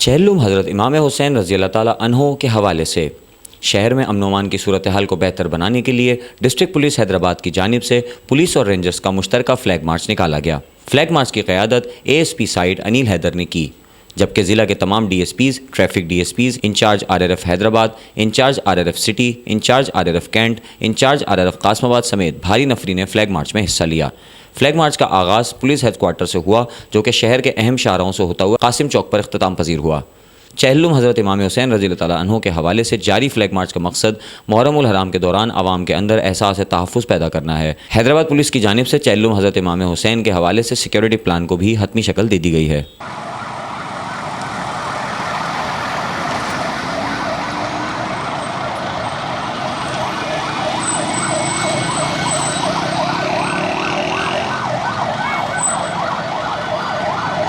چہلم حضرت امام حسین رضی اللہ تعالیٰ عنہ کے حوالے سے شہر میں امن و امان کی صورتحال کو بہتر بنانے کے لیے ڈسٹرکٹ پولیس حیدرآباد کی جانب سے پولیس اور رینجرز کا مشترکہ فلیگ مارچ نکالا گیا۔ فلیگ مارچ کی قیادت A S P site Anil Haider نے کی، جبکہ ضلع کے تمام D S Ps, traffic D S Ps, incharge R R F Hyderabad, incharge R R F city, incharge R R F cantt, incharge R R F Qasimabad سمیت بھاری نفری نے فلیگ مارچ میں حصہ لیا۔ فلیگ مارچ کا آغاز پولیس ہیڈ کوارٹر سے ہوا، جو کہ شہر کے اہم شاہراہوں سے ہوتا ہوا قاسم چوک پر اختتام پذیر ہوا۔ چہلم حضرت امام حسین رضی اللہ تعالیٰ عنہ کے حوالے سے جاری فلیگ مارچ کا مقصد محرم الحرام کے دوران عوام کے اندر احساس تحفظ پیدا کرنا ہے۔ حیدرآباد پولیس کی جانب سے چہلم حضرت امام حسین کے حوالے سے سیکیورٹی پلان کو بھی حتمی شکل دے دی گئی ہے۔